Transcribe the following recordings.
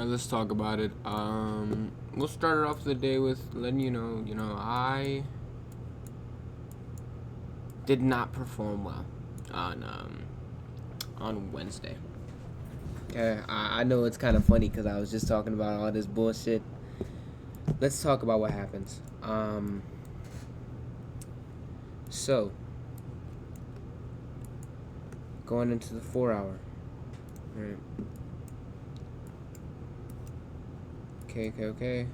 Alright, let's talk about it. We'll start off the day with letting you know, I did not perform well on Wednesday. Okay, I know it's kind of funny because I was just talking about all this bullshit. Let's talk about what happens. So going into the 4-hour. Right. Okay.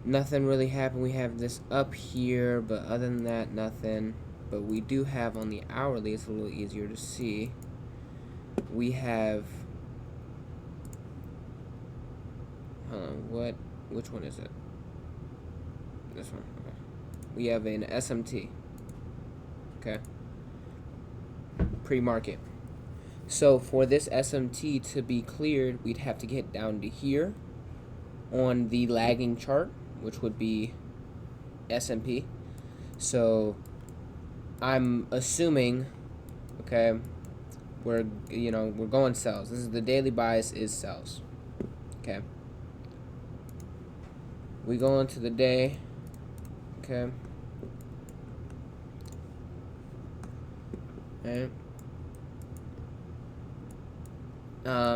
Nothing really happened. We have this up here, but other than that, nothing. But we do have on the hourly, it's a little easier to see. We have, which one is it? This one, okay. We have an SMT, okay, pre-market. So for this SMT to be cleared, we'd have to get down to here on the lagging chart, which would be S&P. So I'm assuming, okay, we're going sells. This is the daily bias is sells. Okay. We go into the day. Okay. Alright.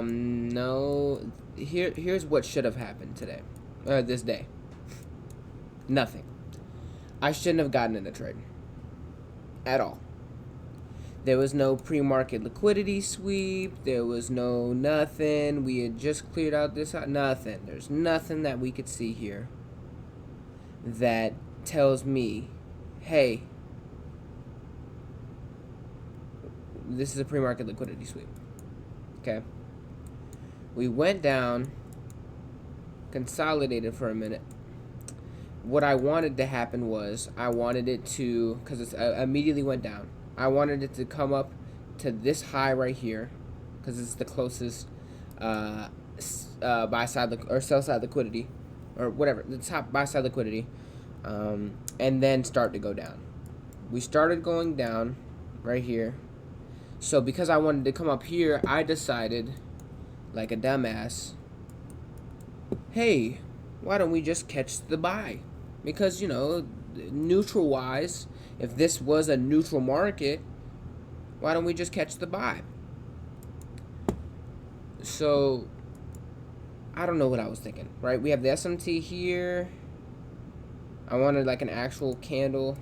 No. Here's what should have happened today. This day. Nothing. I shouldn't have gotten in the trade. At all. There was no pre-market liquidity sweep. There was no nothing. We had just cleared out this. Nothing. There's nothing that we could see here that tells me, hey, this is a pre-market liquidity sweep. Okay. We went down, consolidated for a minute. What I wanted to happen was I wanted it to, because it immediately went down. I wanted it to come up to this high right here, because it's the closest buy side or sell side liquidity, or whatever, the top buy side liquidity, and then start to go down. We started going down right here. So because I wanted to come up here, I decided, like a dumbass, hey, why don't we just catch the buy? Because, neutral wise, if this was a neutral market, why don't we just catch the buy? So I don't know what I was thinking, right? We have the SMT here. I wanted like an actual candle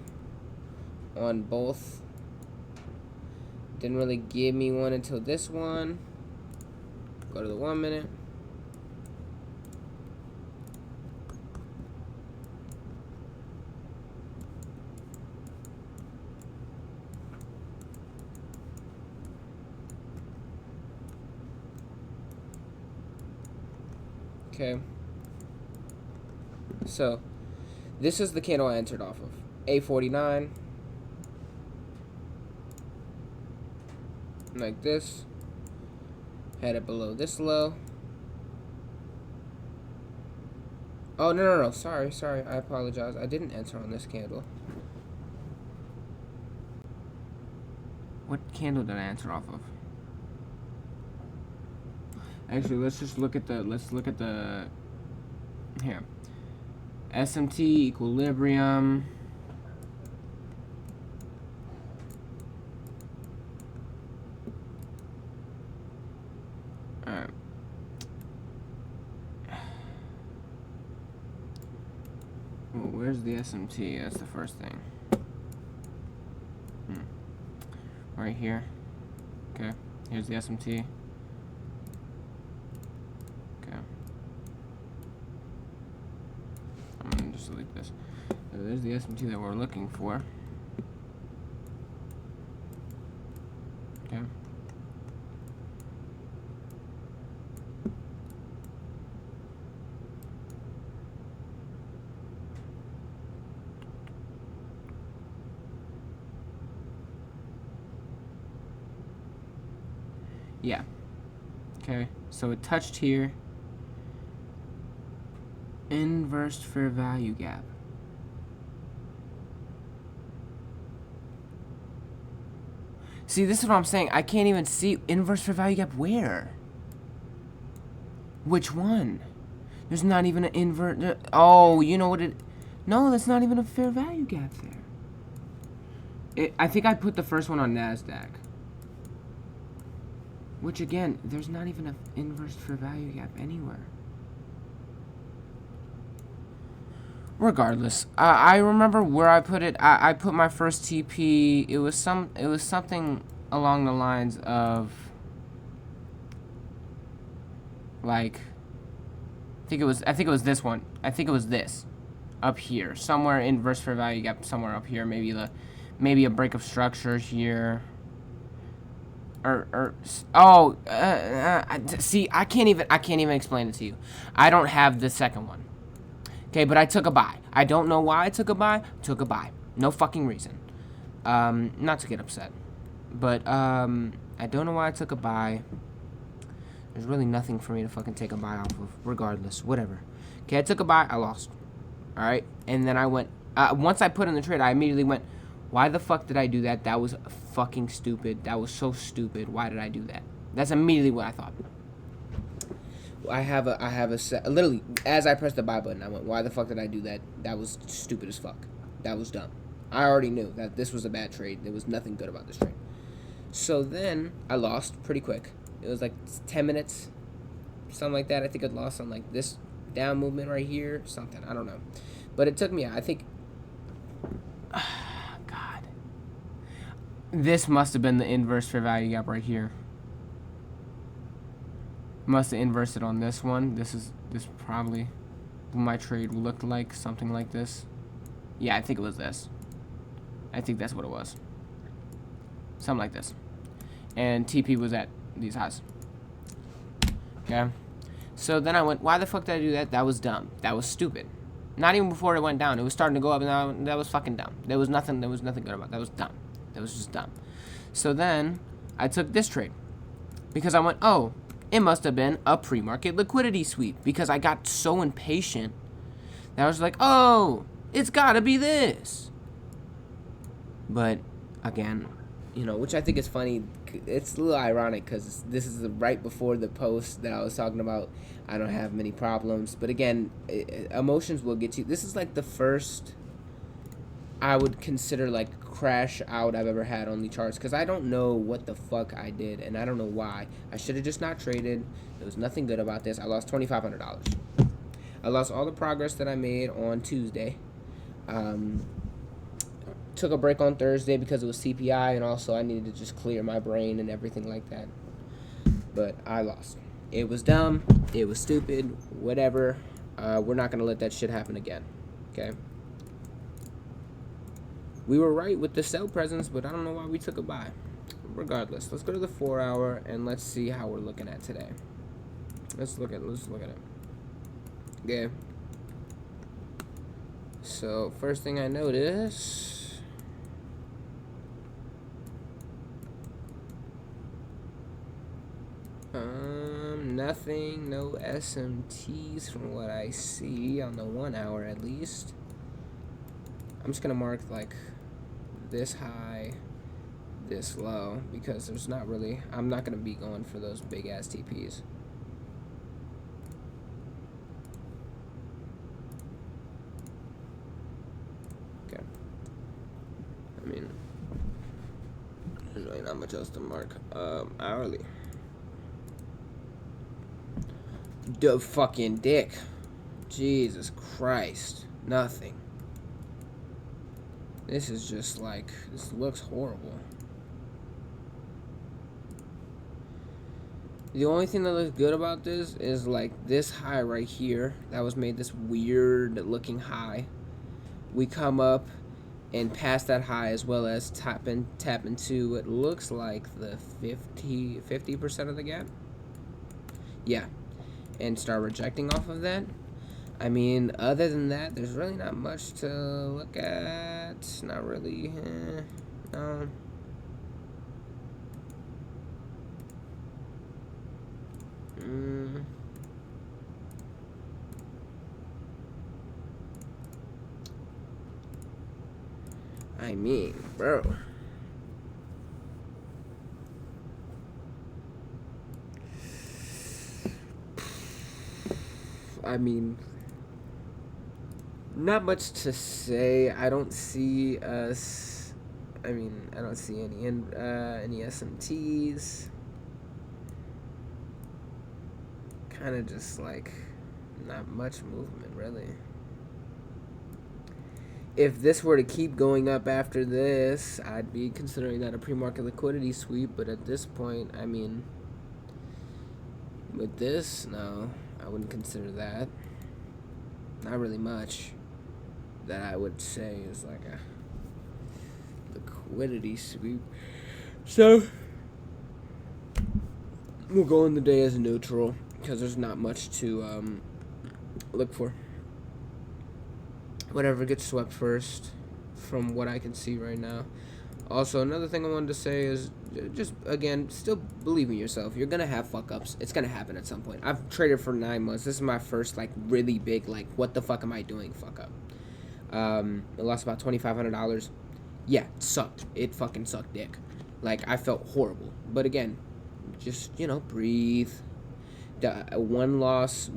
on both. Didn't really give me one until this one. Go to the 1 minute. Okay. So this is the candle I entered off of. A49. Like this. Had it below this low. Oh, no. Sorry. I apologize. I didn't enter on this candle. What candle did I enter off of? Actually, let's look at the here. SMT equilibrium. Alright. Well, where's the SMT? That's the first thing. Right here. Okay. Here's the SMT. Okay. I'm gonna just delete this. So there's the SMT that we're looking for. Okay. Yeah. Okay, so it touched here. Inverse fair value gap. See, this is what I'm saying. I can't even see inverse fair value gap where? Which one? There's not even an invert. Oh, you know what it... No, that's not even a fair value gap there. I think I put the first one on NASDAQ. Which, again, there's not even an inverse fair value gap anywhere. Regardless, I remember where I put it. I put my first TP. It was something along the lines of, like, I think it was this one. I think it was this up here, somewhere inverse fair value gap, somewhere up here. Maybe a break of structure here. See, I can't even explain it to you. I don't have the second one. Okay, but I took a buy. I don't know why I took a buy. Took a buy. No fucking reason. Not to get upset, but I don't know why I took a buy. There's really nothing for me to fucking take a buy off of. Regardless, whatever. Okay, I took a buy. I lost. All right, and then I went. Once I put in the trade, I immediately went, why the fuck did I do that? That was fucking stupid. That was so stupid. Why did I do that? That's immediately what I thought. I have a set. Literally, as I pressed the buy button, I went, why the fuck did I do that? That was stupid as fuck. That was dumb. I already knew that this was a bad trade. There was nothing good about this trade. So then I lost pretty quick. It was like 10 minutes, something like that. I think I lost on like this down movement right here, something. I don't know. But it took me, I think, God. This must have been the inverse fair value gap right here. Must have inversed it on this one. This probably what my trade looked like, something like this. Yeah, I think it was this. I think that's what it was. Something like this. And TP was at these highs. Okay. So then I went, why the fuck did I do that? That was dumb. That was stupid. Not even before it went down. It was starting to go up, and that was fucking dumb. There was nothing good about it. That was dumb. That was just dumb. So then I took this trade because I went, oh, it must have been a pre-market liquidity sweep, because I got so impatient that I was like, oh, it's gotta be this. But again, you know, which I think is funny. It's a little ironic because this is right before the post that I was talking about. I don't have many problems, but again, emotions will get you. This is like the first I would consider like crash out I've ever had on the charts, because I don't know what the fuck I did, and I don't know why. I should have just not traded. There was nothing good about this. I lost $2,500. I lost all the progress that I made on Tuesday. Took a break on Thursday because it was CPI, and also I needed to just clear my brain and everything like that. But I lost. It was dumb. It was stupid. Whatever. We're not going to let that shit happen again. Okay? We were right with the sell presence, but I don't know why we took a buy. Regardless, let's go to the 4 hour and let's see how we're looking at today. Let's look at it. Okay. So first thing I notice, nothing, no SMTs from what I see on the 1 hour at least. I'm just gonna mark like this high, this low, because there's not really, I'm not gonna be going for those big ass TPs. Okay. I mean, there's really not much else to mark. Hourly. The fucking dick. Jesus Christ. Nothing. This is just like, this looks horrible. The only thing that looks good about this is like this high right here. That was made this weird looking high. We come up and pass that high, as well as tap into, it looks like the 50% of the gap. Yeah. And start rejecting off of that. I mean, other than that, there's really not much to look at. Not really. No. I mean, bro. I mean, not much to say. I don't see us. I mean, I don't see any SMTs. Kind of just like not much movement, really. If this were to keep going up after this, I'd be considering that a pre-market liquidity sweep. But at this point, I mean, with this, no, I wouldn't consider that. Not really much that I would say is like a liquidity sweep. So we'll go in the day as neutral because there's not much to look for. Whatever gets swept first, from what I can see right now. Also, another thing I wanted to say is just, again, still believe in yourself. You're going to have fuck-ups. It's going to happen at some point. I've traded for 9 months. This is my first, like, really big, like, what the fuck am I doing fuck-up. I lost about $2,500. Yeah, it sucked. It fucking sucked dick. Like, I felt horrible. But again, just, breathe. One loss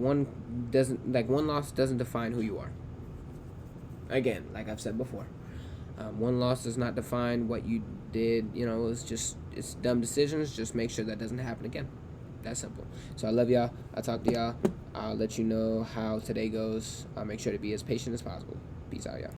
doesn't define who you are. Again, like I've said before, one loss does not define what you did. It's dumb decisions. Just make sure that doesn't happen again. That simple. So I love y'all. I'll talk to y'all. I'll let you know how today goes. I'll make sure to be as patient as possible. Peace out, y'all.